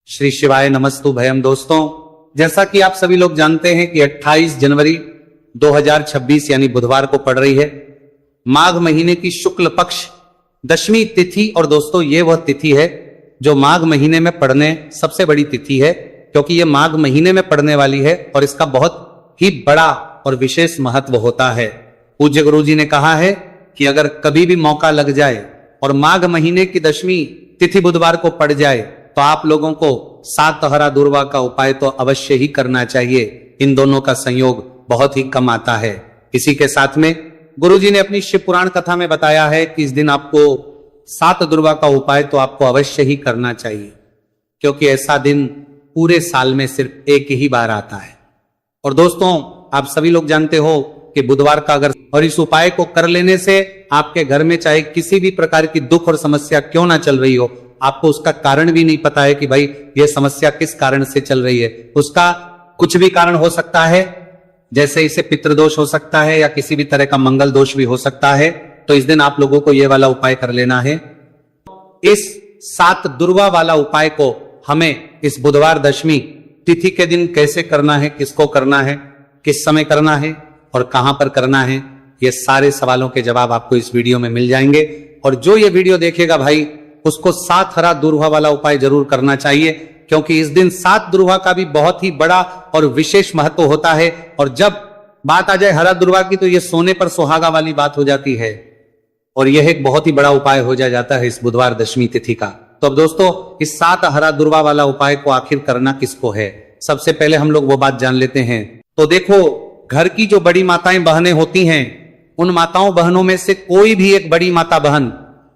श्री शिवाय नमस्तु भयम। दोस्तों, जैसा कि आप सभी लोग जानते हैं कि 28 जनवरी 2026 यानी बुधवार को पड़ रही है माघ महीने की शुक्ल पक्ष दशमी तिथि। और दोस्तों, ये वह तिथि है जो माघ महीने में पड़ने सबसे बड़ी तिथि है, क्योंकि ये माघ महीने में पड़ने वाली है और इसका बहुत ही बड़ा और विशेष महत्व होता है। पूज्य गुरु जी ने कहा है कि अगर कभी भी मौका लग जाए और माघ महीने की दशमी तिथि बुधवार को पड़ जाए तो आप लोगों को 7 हरा दुर्वा का उपाय तो अवश्य ही करना चाहिए। इन दोनों का संयोग बहुत ही कम आता है। इसी के साथ में गुरुजी ने अपनी शिव पुराण कथा में बताया है कि इस दिन आपको 7 दुर्वा का उपाय तो आपको अवश्य ही करना चाहिए, क्योंकि ऐसा दिन पूरे साल में सिर्फ एक ही बार आता है। और दोस्तों, आप सभी लोग जानते हो कि बुधवार का अगर और इस उपाय को कर लेने से आपके घर में चाहे किसी भी प्रकार की दुख और समस्या क्यों ना चल रही हो, आपको उसका कारण भी नहीं पता है कि भाई यह समस्या किस कारण से चल रही है। उसका कुछ भी कारण हो सकता है, जैसे इसे पितृदोष हो सकता है या किसी भी तरह का मंगल दोष भी हो सकता है। तो इस दिन आप लोगों को यह वाला उपाय कर लेना है। इस 7 दुर्वा वाला उपाय को हमें इस बुधवार दशमी तिथि के दिन कैसे करना है, किसको करना है, किस समय करना है और कहां पर करना है, ये सारे सवालों के जवाब आपको इस वीडियो में मिल जाएंगे। और जो ये वीडियो देखेगा भाई, उसको 7 हरा दुर्वा वाला उपाय जरूर करना चाहिए, क्योंकि इस दिन 7 दुर्वा का भी बहुत ही बड़ा और विशेष महत्व होता है। और जब बात आ जाए हरा दुर्वा की तो यह सोने पर सुहागा वाली बात हो जाती है और यह एक बहुत ही बड़ा उपाय हो जाता है इस बुधवार दशमी तिथि का। तो अब दोस्तों, इस 7 हरा दुर्वा वाला उपाय को आखिर करना किसको है, सबसे पहले हम लोग वो बात जान लेते हैं। तो देखो, घर की जो बड़ी माताएं बहनें होती हैं, उन माताओं बहनों में से कोई भी एक बड़ी माता बहन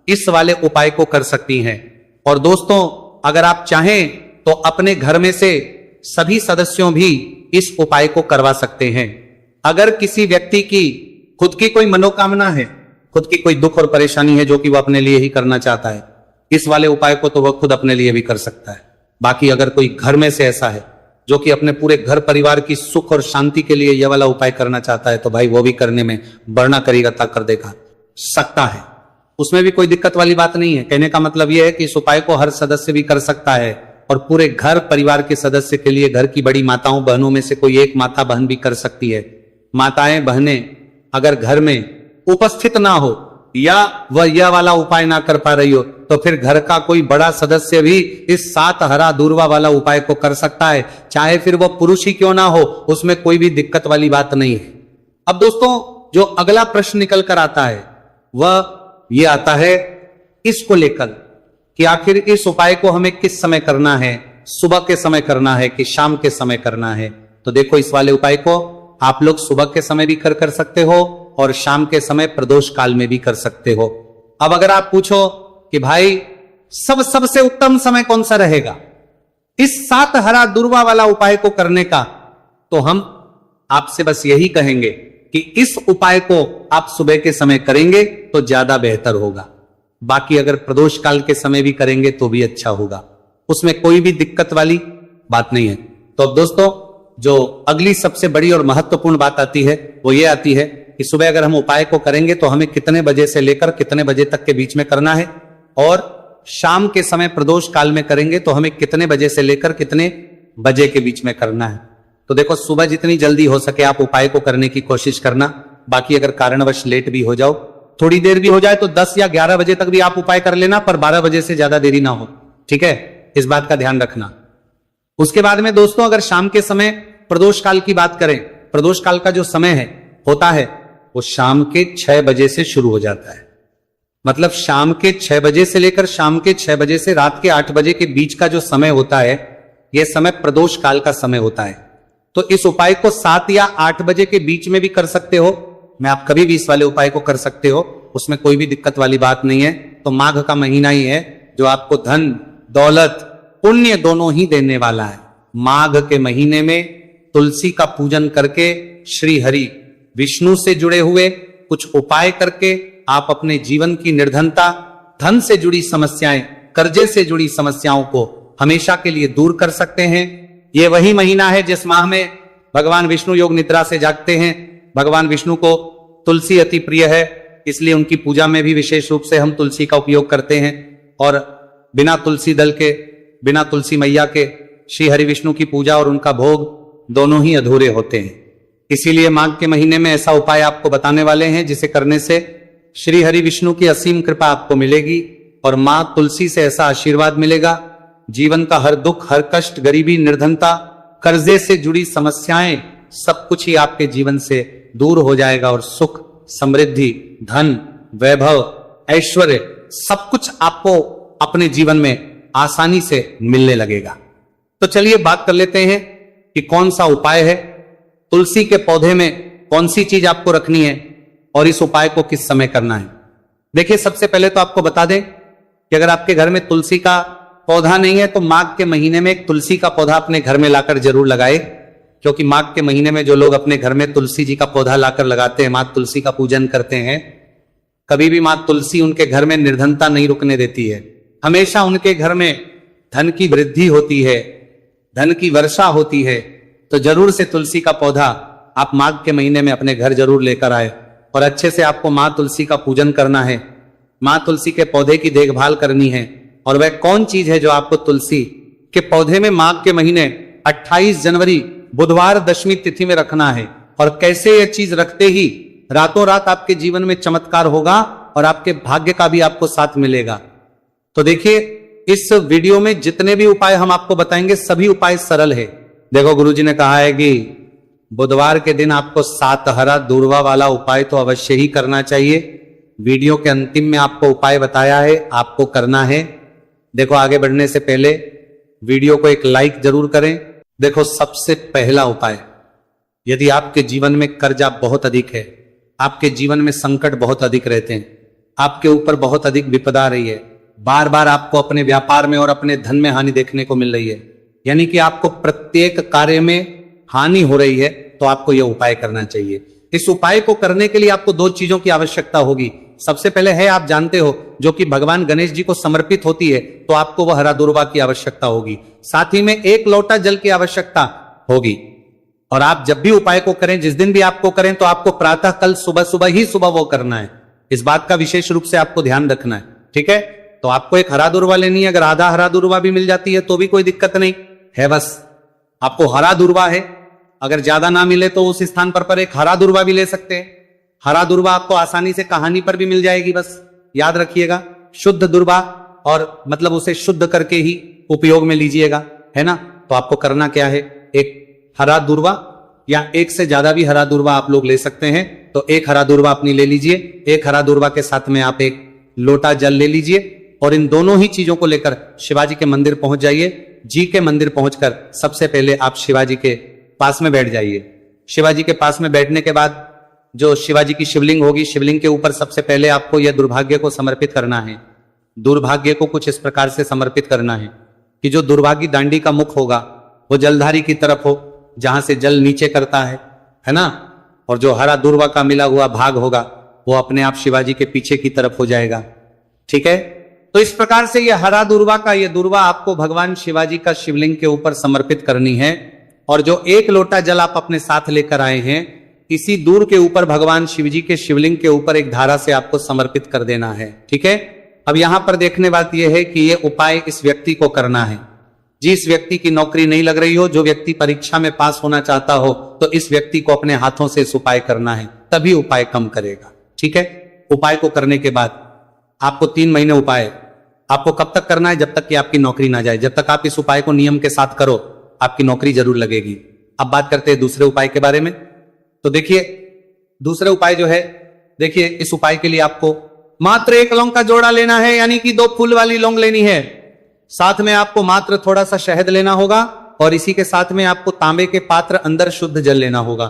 इस वाले उपाय को कर सकती हैं। और दोस्तों, अगर आप चाहें तो अपने घर में से सभी सदस्यों भी इस उपाय को करवा सकते हैं। अगर किसी व्यक्ति की खुद की कोई मनोकामना है, खुद की कोई दुख और परेशानी है जो कि वह अपने लिए ही करना चाहता है, इस वाले उपाय को तो वह खुद अपने लिए भी कर सकता है। बाकी अगर कोई घर में से ऐसा है जो कि अपने पूरे घर परिवार की सुख और शांति के लिए यह वाला उपाय करना चाहता है, तो भाई वो भी करने में बढ़ना करेगा कर देगा सकता है। उसमें भी कोई दिक्कत वाली बात नहीं है। कहने का मतलब यह है कि इस उपाय को हर सदस्य भी कर सकता है और पूरे घर परिवार के सदस्य के लिए घर की बड़ी माताओं बहनों में से कोई एक माता बहन भी कर सकती है। माताएं बहनें अगर घर में उपस्थित ना हो या वह यह वाला उपाय ना कर पा रही हो, तो फिर घर का कोई बड़ा सदस्य भी इस 7 हरा दुर्वा वाला उपाय को कर सकता है, चाहे फिर वह पुरुष ही क्यों ना हो, उसमें कोई भी दिक्कत वाली बात नहीं है। अब दोस्तों, जो अगला प्रश्न निकल कर आता है वह ये आता है इसको लेकर कि आखिर इस उपाय को हमें किस समय करना है, सुबह के समय करना है कि शाम के समय करना है। तो देखो, इस वाले उपाय को आप लोग सुबह के समय भी कर सकते हो और शाम के समय प्रदोष काल में भी कर सकते हो। अब अगर आप पूछो कि भाई सबसे उत्तम समय कौन सा रहेगा इस 7 हरा दुर्वा वाला उपाय को करने का, तो हम आपसे बस यही कहेंगे कि इस उपाय को आप सुबह के समय करेंगे तो ज्यादा बेहतर होगा। बाकी अगर प्रदोष काल के समय भी करेंगे तो भी अच्छा होगा, उसमें कोई भी दिक्कत वाली बात नहीं है। तो अब दोस्तों, जो अगली सबसे बड़ी और महत्वपूर्ण बात आती है वो ये आती है कि सुबह अगर हम उपाय को करेंगे तो हमें कितने बजे से लेकर कितने बजे तक के बीच में करना है, और शाम के समय प्रदोष काल में करेंगे तो हमें कितने बजे से लेकर कितने बजे के बीच में करना है। तो देखो, सुबह जितनी जल्दी हो सके आप उपाय को करने की कोशिश करना। बाकी अगर कारणवश लेट भी हो जाओ, थोड़ी देर भी हो जाए, तो 10 या 11 बजे तक भी आप उपाय कर लेना, पर 12 बजे से ज्यादा देरी ना हो, ठीक है, इस बात का ध्यान रखना। उसके बाद में दोस्तों, अगर शाम के समय प्रदोष काल की बात करें, प्रदोष काल का जो समय है होता है वो शाम के 6 बजे से शुरू हो जाता है। मतलब शाम के 6 बजे से लेकर शाम के 6 बजे से रात के 8 बजे के बीच का जो समय होता है, यह समय प्रदोष काल का समय होता है। तो इस उपाय को 7 या 8 बजे के बीच में भी कर सकते हो। मैं आप कभी भी इस वाले उपाय को कर सकते हो, उसमें कोई भी दिक्कत वाली बात नहीं है। तो माघ का महीना ही है जो आपको धन, दौलत, पुण्य दोनों ही देने वाला है। माघ के महीने में तुलसी का पूजन करके श्री हरि विष्णु से जुड़े हुए कुछ उपाय करके आप अपने जीवन की निर्धनता, धन से जुड़ी समस्याएं, कर्जे से जुड़ी समस्याओं को हमेशा के लिए दूर कर सकते हैं। ये वही महीना है जिस माह में भगवान विष्णु योग निद्रा से जागते हैं। भगवान विष्णु को तुलसी अति प्रिय है, इसलिए उनकी पूजा में भी विशेष रूप से हम तुलसी का उपयोग करते हैं। और बिना तुलसी दल के बिना तुलसी मैया के श्री हरि विष्णु की पूजा और उनका भोग दोनों ही अधूरे होते हैं। इसीलिए माघ के महीने में ऐसा उपाय आपको बताने वाले हैं जिसे करने से श्री हरि विष्णु की असीम कृपा आपको मिलेगी और मां तुलसी से ऐसा आशीर्वाद मिलेगा, जीवन का हर दुख, हर कष्ट, गरीबी, निर्धनता, कर्जे से जुड़ी समस्याएं, सब कुछ ही आपके जीवन से दूर हो जाएगा और सुख, समृद्धि, धन, वैभव, ऐश्वर्य सब कुछ आपको अपने जीवन में आसानी से मिलने लगेगा। तो चलिए बात कर लेते हैं कि कौन सा उपाय है, तुलसी के पौधे में कौन सी चीज आपको रखनी है और इस उपाय को किस समय करना है। देखिए, सबसे पहले तो आपको बता दें कि अगर आपके घर में तुलसी का पौधा नहीं है तो माघ के महीने में एक तुलसी का पौधा अपने घर में लाकर जरूर लगाए, क्योंकि माघ के महीने में जो लोग अपने घर में तुलसी जी का पौधा लाकर लगाते हैं, मां तुलसी का पूजन करते हैं, कभी भी मां तुलसी उनके घर में निर्धनता नहीं रुकने देती है। हमेशा उनके घर में धन की वृद्धि होती है, धन की वर्षा होती है। तो जरूर से तुलसी का पौधा आप माघ के महीने में अपने घर जरूर लेकर आए और अच्छे से आपको मां तुलसी का पूजन करना है, मां तुलसी के पौधे की देखभाल करनी है। और वह कौन चीज है जो आपको तुलसी के पौधे में माघ के महीने 28 जनवरी बुधवार दशमी तिथि में रखना है, और कैसे यह चीज रखते ही रातों रात आपके जीवन में चमत्कार होगा और आपके भाग्य का भी आपको साथ मिलेगा। तो देखिए, इस वीडियो में जितने भी उपाय हम आपको बताएंगे सभी उपाय सरल है। देखो, गुरुजी ने कहा है कि बुधवार के दिन आपको 7 हरा दूर्वा वाला उपाय तो अवश्य ही करना चाहिए। वीडियो के अंतिम में आपको उपाय बताया है, आपको करना है। देखो, आगे बढ़ने से पहले वीडियो को एक लाइक जरूर करें। देखो, सबसे पहला उपाय, यदि आपके जीवन में कर्जा बहुत अधिक है, आपके जीवन में संकट बहुत अधिक रहते हैं, आपके ऊपर बहुत अधिक विपदा आ रही है, बार बार आपको अपने व्यापार में और अपने धन में हानि देखने को मिल रही है, यानी कि आपको प्रत्येक कार्य में हानि हो रही है, तो आपको यह उपाय करना चाहिए। इस उपाय को करने के लिए आपको 2 चीजों की आवश्यकता होगी। सबसे पहले है, आप जानते हो, जो कि भगवान गणेश जी को समर्पित होती है, तो आपको वह हरा दूर्वा की आवश्यकता होगी। साथ ही में 1 लोटा जल की आवश्यकता होगी। और आप जब भी उपाय को करें, जिस दिन भी आपको करें, तो आपको प्रातः कल सुबह वो करना है। इस बात का विशेष रूप से आपको ध्यान रखना है, ठीक है। तो आपको एक हरा दूर्वा लेनी है। अगर आधा हरा दूर्वा भी मिल जाती है तो भी कोई दिक्कत नहीं है। बस आपको हरा दूर्वा है, अगर ज्यादा ना मिले तो उस स्थान पर एक हरा दूर्वा भी ले सकते हैं। हरा दूर्वा आपको आसानी से कहानी पर भी मिल जाएगी। बस याद रखिएगा, शुद्ध दूर्वा, और मतलब उसे शुद्ध करके ही उपयोग में लीजिएगा, है ना। तो आपको करना क्या है, एक हरा दूर्वा या एक से ज्यादा भी हरा दूर्वा आप लोग ले सकते हैं। तो एक हरा दूर्वा अपनी ले लीजिए। एक हरा दूर्वा के साथ में आप एक लोटा जल ले लीजिए और इन दोनों ही चीजों को लेकर शिवाजी के मंदिर पहुंच जाइए। जी के मंदिर पहुंचकर सबसे पहले आप शिवाजी के पास में बैठ जाइए। शिवाजी के पास में बैठने के बाद जो शिवाजी की शिवलिंग होगी, शिवलिंग के ऊपर सबसे पहले आपको यह दुर्भाग्य को समर्पित करना है। दुर्भाग्य को कुछ इस प्रकार से समर्पित करना है कि जो दुर्भाग्य दांडी का मुख होगा वो जलधारी की तरफ हो, जहां से जल नीचे करता है ना। और जो हरा दूर्वा का मिला हुआ भाग होगा वो अपने आप शिवाजी के पीछे की तरफ हो जाएगा, ठीक है। तो इस प्रकार से यह हरा दूर्वा का ये दूर्वा आपको भगवान शिवाजी का शिवलिंग के ऊपर समर्पित करनी है। और जो 1 लोटा जल आप अपने साथ लेकर आए हैं, इसी दूर के ऊपर भगवान शिवजी के शिवलिंग के ऊपर एक धारा से आपको समर्पित कर देना है, ठीक है। अब यहां पर देखने बात यह है कि यह उपाय इस व्यक्ति को करना है जिस व्यक्ति की नौकरी नहीं लग रही हो, जो व्यक्ति परीक्षा में पास होना चाहता हो, तो इस व्यक्ति को अपने हाथों से इस उपाय करना है, तभी उपाय कम करेगा, ठीक है। उपाय को करने के बाद आपको 3 महीने उपाय आपको कब तक करना है, जब तक कि आपकी नौकरी ना जाए। जब तक आप इस उपाय को नियम के साथ करो, आपकी नौकरी जरूर लगेगी। अब बात करते हैं दूसरे उपाय के बारे में। तो देखिए, दूसरे उपाय जो है, देखिए इस उपाय के लिए आपको मात्र 1 लौंग का जोड़ा लेना है, यानी कि 2 फूल वाली लौंग लेनी है। साथ में आपको मात्र थोड़ा सा शहद लेना होगा और इसी के साथ में आपको तांबे के पात्र अंदर शुद्ध जल लेना होगा।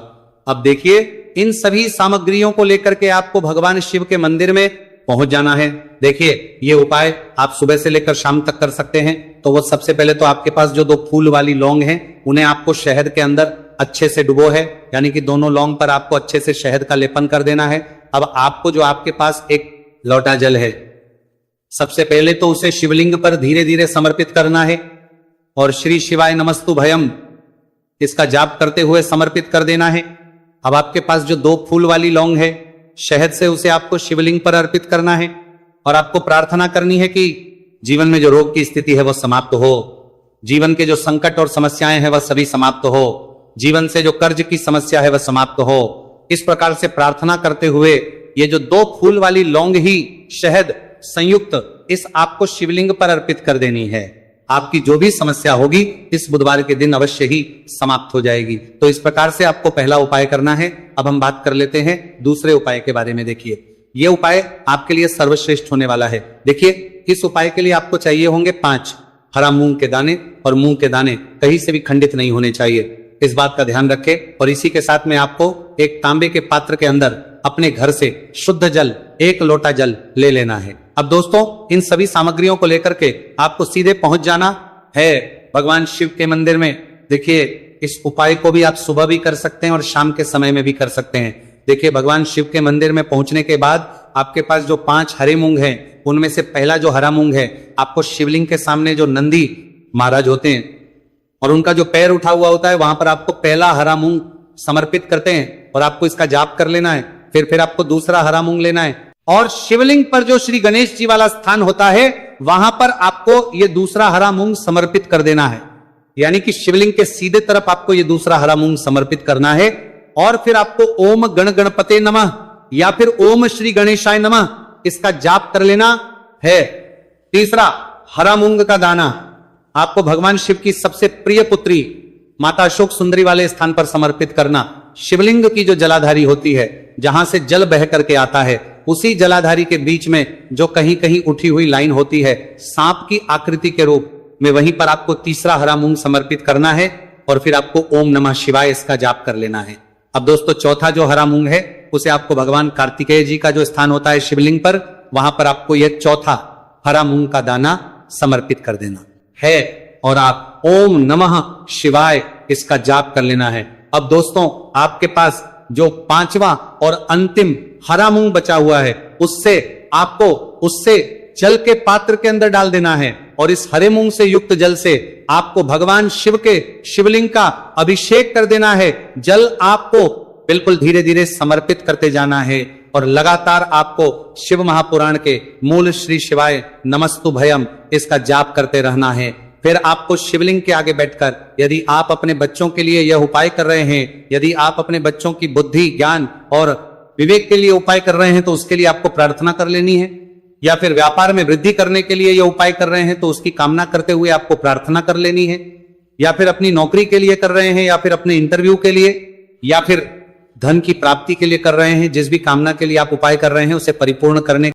अब देखिए, इन सभी सामग्रियों को लेकर के आपको भगवान शिव के मंदिर में पहुंच जाना है। देखिए, ये उपाय आप सुबह से लेकर शाम तक कर सकते हैं। तो वो सबसे पहले तो आपके पास जो 2 फूल वाली लौंग हैं, उन्हें आपको शहद के अंदर अच्छे से डुबो है, यानी कि दोनों लौंग पर आपको अच्छे से शहद का लेपन कर देना है। अब आपको जो आपके पास एक लोटा जल है, सबसे पहले तो उसे शिवलिंग पर धीरे धीरे समर्पित करना है और श्री शिवाय नमस्तु भयम इसका जाप करते हुए समर्पित कर देना है। अब आपके पास जो 2 फूल वाली लौंग है, शहद से उसे आपको शिवलिंग पर अर्पित करना है और आपको प्रार्थना करनी है कि जीवन में जो रोग की स्थिति है वो समाप्त हो, जीवन के जो संकट और समस्याएं हैं वह सभी समाप्त हो, जीवन से जो कर्ज की समस्या है वह समाप्त हो। इस प्रकार से प्रार्थना करते हुए ये जो 2 फूल वाली लौंग ही शहद संयुक्त इस आपको शिवलिंग पर अर्पित कर देनी है। आपकी जो भी समस्या होगी इस बुधवार के दिन अवश्य ही समाप्त हो जाएगी। तो इस प्रकार से आपको पहला उपाय करना है। अब हम बात कर लेते हैं दूसरे उपाय के बारे में। देखिए, यह उपाय आपके लिए सर्वश्रेष्ठ होने वाला है। देखिए, इस उपाय के लिए आपको चाहिए होंगे 5 हरा मूंग के दाने, और मूंग के दाने कहीं से भी खंडित नहीं होने चाहिए, इस बात का ध्यान रखें। और इसी के साथ में आपको एक तांबे के पात्र के अंदर अपने घर से शुद्ध जल 1 लोटा जल ले लेना है। अब दोस्तों, इन सभी सामग्रियों को लेकर के आपको सीधे पहुंच जाना है भगवान शिव के मंदिर में। देखिए, इस उपाय को भी आप सुबह भी कर सकते हैं और शाम के समय में भी कर सकते हैं। देखिए, भगवान शिव के मंदिर में पहुंचने के बाद आपके पास जो 5 हरे मूंग हैं, उनमें से पहला जो हरा मूंग है, आपको शिवलिंग के सामने जो नंदी महाराज होते हैं और उनका जो पैर उठा हुआ होता है, वहां पर आपको पहला हरा मूंग समर्पित करते हैं और आपको इसका जाप कर लेना है। फिर आपको दूसरा हरा मूंग लेना है और शिवलिंग पर जो श्री गणेश जी वाला स्थान होता है, वहां पर आपको ये दूसरा हरा मूंग समर्पित कर देना है। यानी कि शिवलिंग के सीधे तरफ आपको ये दूसरा हरा मूंग समर्पित करना है। और फिर आपको ओम गण गणपते नमः या फिर ओम श्री गणेशाय नमः इसका जाप कर लेना है। तीसरा, हरा मूंग का दाना आपको भगवान शिव की सबसे प्रिय पुत्री माता अशोक सुंदरी वाले स्थान पर समर्पित करना। शिवलिंग की जो जलाधारी होती है, जहां से जल बह करके आता है, उसी जलाधारी के बीच में जो कहीं कहीं उठी हुई लाइन होती है सांप की आकृति के रूप में, वहीं पर आपको तीसरा हरा मूंग समर्पित करना है और फिर आपको ओम नमः शिवाय इसका जाप कर लेना है। अब दोस्तों, चौथा जो हरा मूंग है उसे आपको भगवान कार्तिकेय जी का जो स्थान होता है शिवलिंग पर, वहां पर आपको यह चौथा हरा मूंग का दाना समर्पित कर देना है और आप ओम नमः शिवाय इसका जाप कर लेना है। अब दोस्तों, आपके पास जो 5वां और अंतिम हरा मूंग बचा हुआ है, उससे जल के पात्र के अंदर डाल देना है और इस हरे मूंग से युक्त जल से आपको भगवान शिव के शिवलिंग का अभिषेक कर देना है। जल आपको बिल्कुल धीरे धीरे समर्पित करते जाना है और लगातार आपको शिव महापुराण के मूल श्री शिवाय नमस्तुभयम इसका जाप करते रहना है। फिर आपको शिवलिंग के आगे बैठकर, यदि आप अपने बच्चों के लिए यह उपाय कर रहे हैं, यदि आप अपने बच्चों की बुद्धि, ज्ञान और विवेक के लिए उपाय कर रहे हैं तो उसके लिए आपको प्रार्थना कर लेनी है, या फिर व्यापार में वृद्धि करने के लिए यह उपाय कर रहे हैं तो उसकी कामना करते हुए आपको प्रार्थना कर लेनी है, या फिर अपनी नौकरी के लिए कर रहे हैं, या फिर अपने इंटरव्यू के लिए, या फिर धन की प्राप्ति के लिए कर रहे हैं। जिस भी कामना के लिए आप उपाय कर रहे हैं उसे परिपूर्ण करने